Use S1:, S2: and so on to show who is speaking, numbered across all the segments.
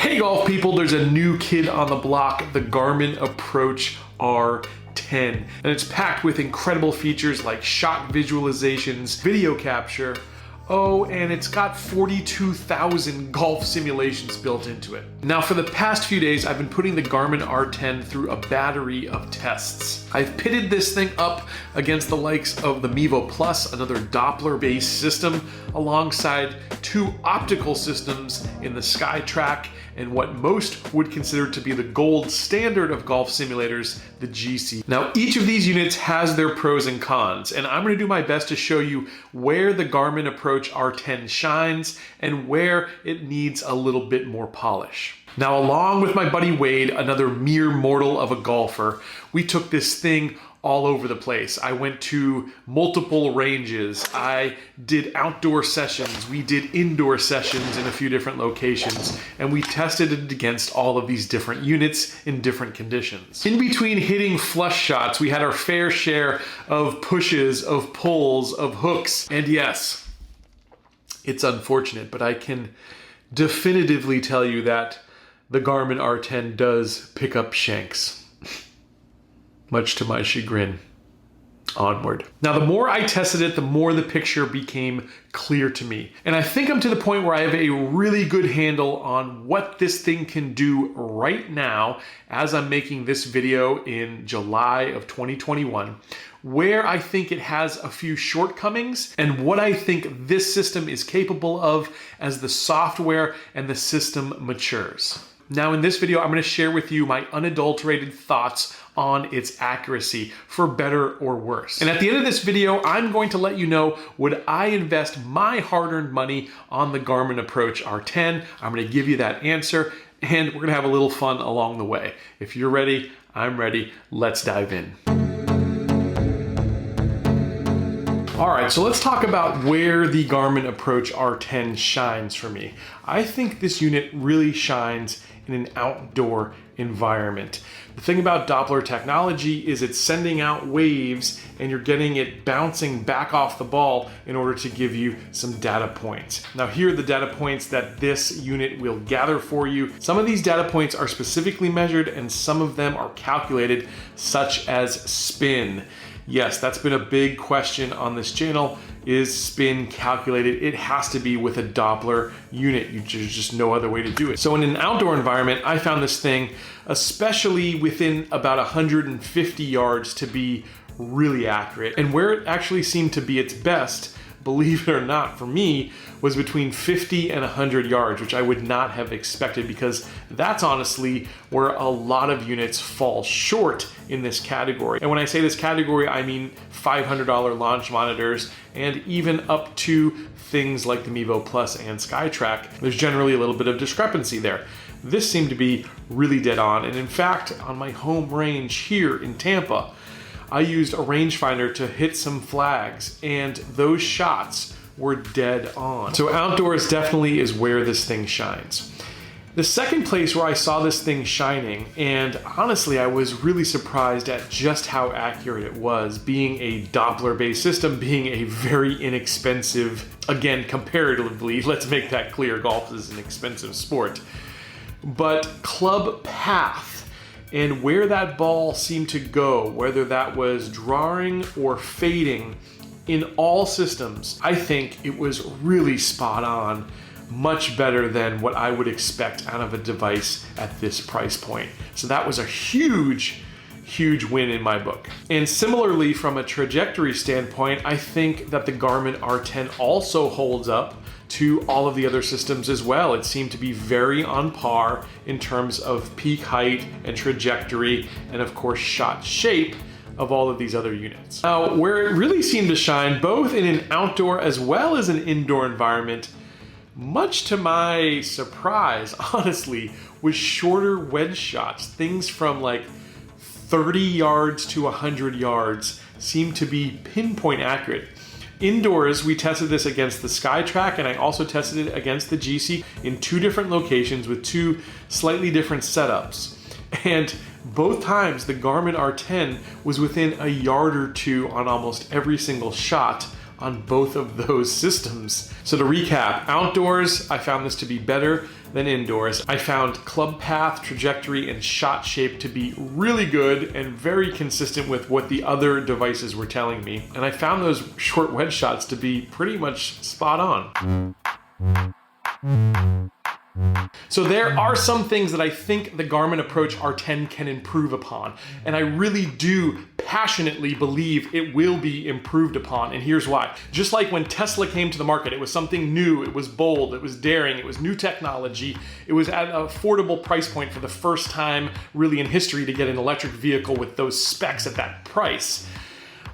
S1: Hey golf people, there's a new kid on the block, the Garmin Approach R10. And it's packed with incredible features like shot visualizations, video capture, and it's got 42,000 golf simulations built into it. Now for the past few days, I've been putting the Garmin R10 through a battery of tests. I've pitted this thing up against the likes of the Mevo Plus, another Doppler-based system, alongside two optical systems in the SkyTrack and what most would consider to be the gold standard of golf simulators, the GC. Now, each of these units has their pros and cons, and I'm gonna do my best to show you where the Garmin Approach R10 shines and where it needs a little bit more polish. Now, along with my buddy Wade, another mere mortal of a golfer, we took this thing all over the place. I went to multiple ranges. I did outdoor sessions. We did indoor sessions in a few different locations, and we tested it against all of these different units in different conditions. In between hitting flush shots, we had our fair share of pushes, of pulls, of hooks, and yes, it's unfortunate, but I can definitively tell you that the Garmin R10 does pick up shanks. Much to my chagrin. Onward. Now, the more I tested it, the more the picture became clear to me. And I think I'm to the point where I have a really good handle on what this thing can do right now as I'm making this video in July of 2021, where I think it has a few shortcomings and what I think this system is capable of as the software and the system matures. Now in this video, I'm going to share with you my unadulterated thoughts on its accuracy, for better or worse. And at the end of this video, I'm going to let you know, would I invest my hard-earned money on the Garmin Approach R10? I'm going to give you that answer, and we're going to have a little fun along the way. If you're ready, I'm ready. Let's dive in. All right, so let's talk about where the Garmin Approach R10 shines for me. I think this unit really shines in an outdoor environment. The thing about Doppler technology is it's sending out waves and you're getting it bouncing back off the ball in order to give you some data points. Now here are the data points that this unit will gather for you. Some of these data points are specifically measured and some of them are calculated, such as spin. Yes, that's been a big question on this channel. Is spin calculated? It has to be with a Doppler unit. There's just no other way to do it. So in an outdoor environment, I found this thing, especially within about 150 yards, to be really accurate. And where it actually seemed to be its best, believe it or not, for me, was between 50 and 100 yards, which I would not have expected, because that's honestly where a lot of units fall short in this category. And when I say this category, I mean $500 launch monitors, and even up to things like the Mevo Plus and SkyTrack. There's generally a little bit of discrepancy there. This seemed to be really dead on. And in fact, on my home range here in Tampa, I used a rangefinder to hit some flags, and those shots were dead on. So outdoors definitely is where this thing shines. The second place where I saw this thing shining, and honestly I was really surprised at just how accurate it was, being a Doppler-based system, being a very inexpensive, again comparatively, let's make that clear, golf is an expensive sport, but club path and where that ball seemed to go, whether that was drawing or fading, in all systems, I think it was really spot on, much better than what I would expect out of a device at this price point. So that was a huge win in my book. And similarly, from a trajectory standpoint, I think that the Garmin R10 also holds up to all of the other systems as well. It seemed to be very on par in terms of peak height and trajectory, and of course shot shape of all of these other units. Now, where it really seemed to shine, both in an outdoor as well as an indoor environment, much to my surprise, honestly, was shorter wedge shots. Things from like 30 yards to 100 yards seemed to be pinpoint accurate. Indoors, we tested this against the SkyTrack, and I also tested it against the GC in two different locations with two slightly different setups. And both times the Garmin R10 was within a yard or two on almost every single shot on both of those systems. So to recap, outdoors, I found this to be better than indoors. I found club path, trajectory, and shot shape to be really good and very consistent with what the other devices were telling me. And I found those short wedge shots to be pretty much spot on. So there are some things that I think the Garmin Approach R10 can improve upon, and I really do passionately believe it will be improved upon, and here's why. Just like when Tesla came to the market, it was something new, it was bold, it was daring, it was new technology, it was at an affordable price point for the first time really in history to get an electric vehicle with those specs at that price.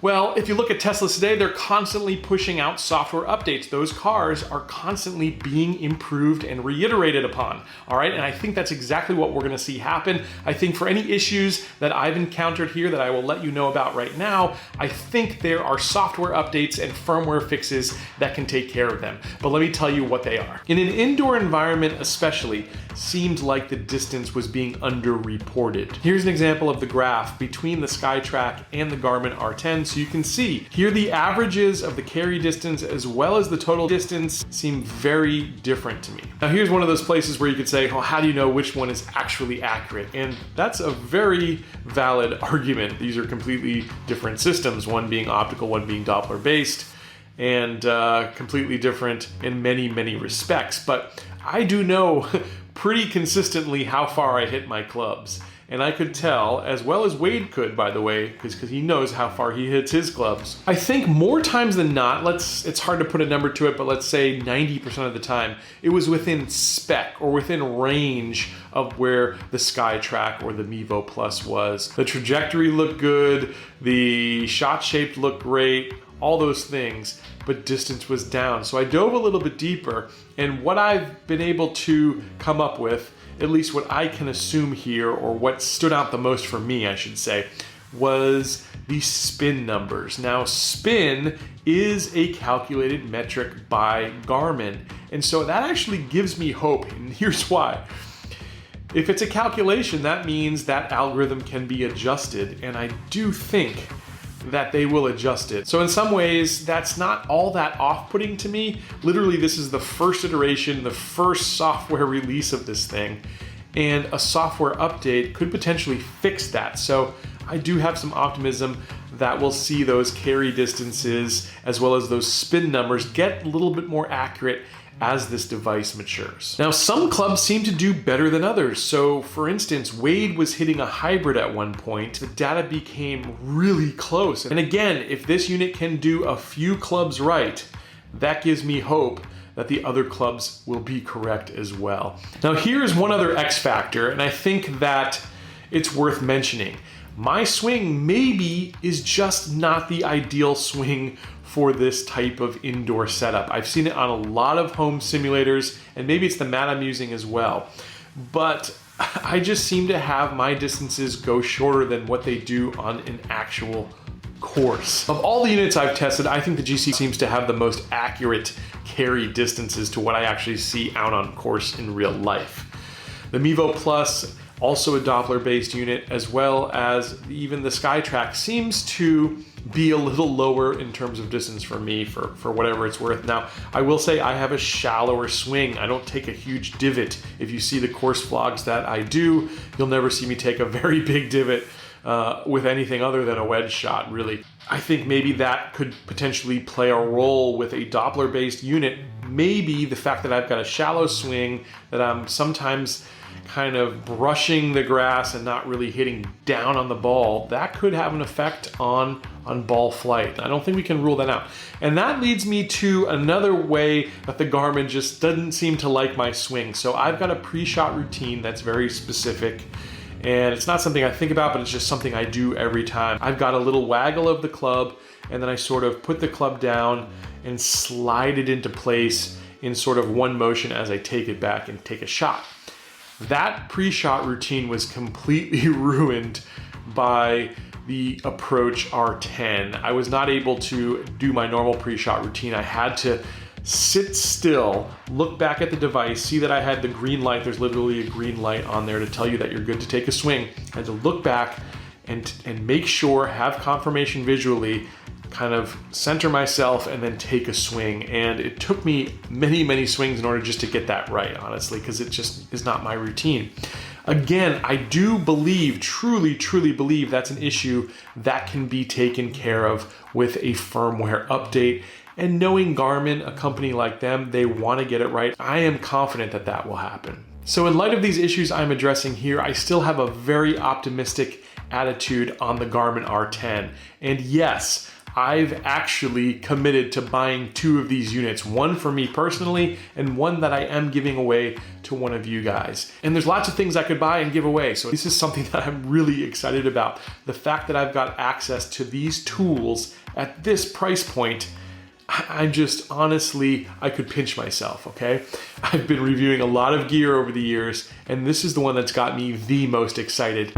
S1: Well, if you look at Tesla today, they're constantly pushing out software updates. Those cars are constantly being improved and reiterated upon, all right? And I think that's exactly what we're gonna see happen. I think for any issues that I've encountered here that I will let you know about right now, I think there are software updates and firmware fixes that can take care of them. But let me tell you what they are. In an indoor environment especially, seemed like the distance was being underreported. Here's an example of the graph between the SkyTrack and the Garmin R10. So you can see here the averages of the carry distance as well as the total distance seem very different to me. Now here's one of those places where you could say, well, how do you know which one is actually accurate? And that's a very valid argument. These are completely different systems, one being optical, one being Doppler based, and completely different in many, many respects. But I do know pretty consistently how far I hit my clubs. And I could tell, as well as Wade could, by the way, because he knows how far he hits his clubs. I think more times than not, it's hard to put a number to it, but let's say 90% of the time, it was within spec or within range of where the SkyTrack or the Mevo Plus was. The trajectory looked good, the shot shape looked great, all those things, but distance was down. So I dove a little bit deeper, and what I've been able to come up with, at least what I can assume here, or what stood out the most for me, I should say, was the spin numbers. Now, spin is a calculated metric by Garmin, and so that actually gives me hope, and here's why. If it's a calculation, that means that algorithm can be adjusted, and I do think that they will adjust it. So in some ways, that's not all that off-putting to me. Literally, this is the first iteration, the first software release of this thing, and a software update could potentially fix that. So I do have some optimism that we'll see those carry distances as well as those spin numbers get a little bit more accurate as this device matures. Now, some clubs seem to do better than others. So for instance, Wade was hitting a hybrid at one point. The data became really close. And again, if this unit can do a few clubs right, that gives me hope that the other clubs will be correct as well. Now, here's one other X factor, and I think that it's worth mentioning. My swing maybe is just not the ideal swing for this type of indoor setup. I've seen it on a lot of home simulators, and maybe it's the mat I'm using as well. But I just seem to have my distances go shorter than what they do on an actual course. Of all the units I've tested, I think the GC seems to have the most accurate carry distances to what I actually see out on course in real life. The Mevo Plus, also a Doppler-based unit, as well as even the SkyTrack, seems to be a little lower in terms of distance for me, for whatever it's worth. Now, I will say I have a shallower swing. I don't take a huge divot. If you see the course vlogs that I do, you'll never see me take a very big divot with anything other than a wedge shot, really. I think maybe that could potentially play a role with a Doppler-based unit. Maybe the fact that I've got a shallow swing, that I'm sometimes kind of brushing the grass and not really hitting down on the ball, that could have an effect on ball flight. I don't think we can rule that out. And that leads me to another way that the Garmin just doesn't seem to like my swing. So I've got a pre-shot routine that's very specific, and it's not something I think about, but it's just something I do every time. I've got a little waggle of the club, and then I sort of put the club down and slide it into place in sort of one motion as I take it back and take a shot. That pre-shot routine was completely ruined by the Approach R10. I was not able to do my normal pre-shot routine. I had to sit still, look back at the device, see that I had the green light. There's literally a green light on there to tell you that you're good to take a swing. I had to look back and make sure, have confirmation visually, kind of center myself and then take a swing. And it took me many, many swings in order just to get that right, honestly, because it just is not my routine. Again, I do believe, truly, truly believe that's an issue that can be taken care of with a firmware update. And knowing Garmin, a company like them, they want to get it right. I am confident that that will happen. So in light of these issues I'm addressing here, I still have a very optimistic attitude on the Garmin R10. And yes, I've actually committed to buying 2 of these units, one for me personally and one that I am giving away to one of you guys. And there's lots of things I could buy and give away. So this is something that I'm really excited about. The fact that I've got access to these tools at this price point, I'm just, honestly, I could pinch myself, okay? I've been reviewing a lot of gear over the years, and this is the one that's got me the most excited.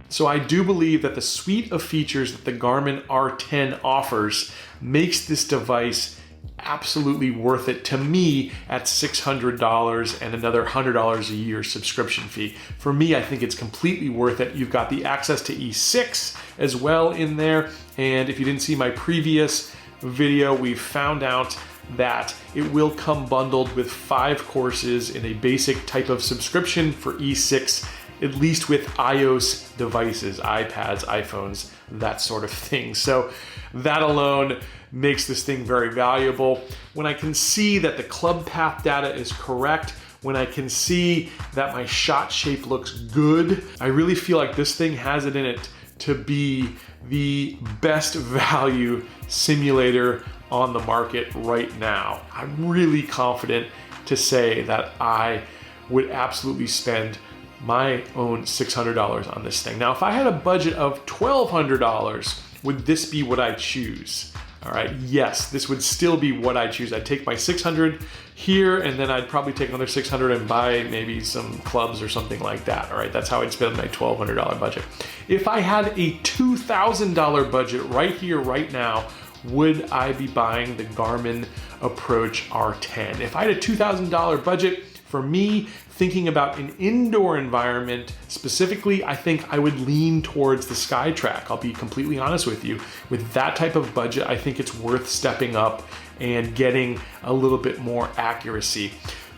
S1: So I do believe that the suite of features that the Garmin R10 offers makes this device absolutely worth it to me at $600 and another $100 a year subscription fee. For me, I think it's completely worth it. You've got the access to E6 as well in there. And if you didn't see my previous video, we found out that it will come bundled with 5 courses in a basic type of subscription for E6, at least with iOS devices, iPads, iPhones, that sort of thing. So that alone makes this thing very valuable. When I can see that the club path data is correct, when I can see that my shot shape looks good, I really feel like this thing has it in it to be the best value simulator on the market right now. I'm really confident to say that I would absolutely spend my own $600 on this thing. Now, if I had a budget of $1,200, would this be what I choose? All right, yes, this would still be what I choose. I'd take my $600 here, and then I'd probably take another $600 and buy maybe some clubs or something like that. All right, that's how I'd spend my $1,200 budget. If I had a $2,000 budget right here, right now, would I be buying the Garmin Approach R10? If I had a $2,000 budget, for me, thinking about an indoor environment specifically, I think I would lean towards the SkyTrack. I'll be completely honest with you. With that type of budget, I think it's worth stepping up and getting a little bit more accuracy.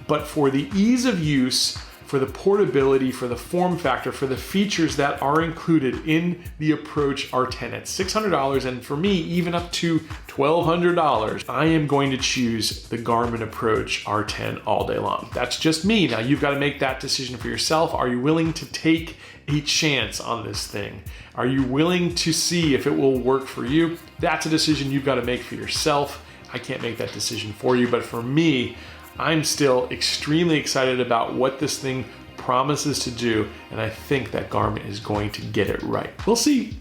S1: But for the ease of use, for the portability, for the form factor, for the features that are included in the Approach R10 at $600, and for me, even up to $1,200, I am going to choose the Garmin Approach R10 all day long. That's just me. Now, you've got to make that decision for yourself. Are you willing to take a chance on this thing? Are you willing to see if it will work for you? That's a decision you've got to make for yourself. I can't make that decision for you, but for me, I'm still extremely excited about what this thing promises to do, and I think that Garmin is going to get it right. We'll see.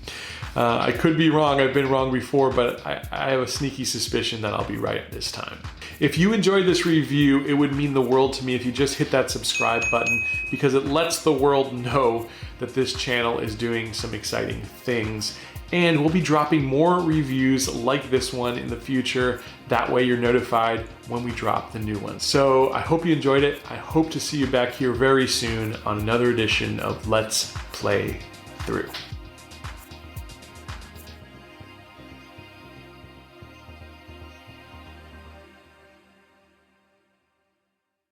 S1: I could be wrong. I've been wrong before, but I have a sneaky suspicion that I'll be right this time. If you enjoyed this review, it would mean the world to me if you just hit that subscribe button, because it lets the world know that this channel is doing some exciting things. And we'll be dropping more reviews like this one in the future. That way you're notified when we drop the new one. So I hope you enjoyed it. I hope to see you back here very soon on another edition of Let's Play Through.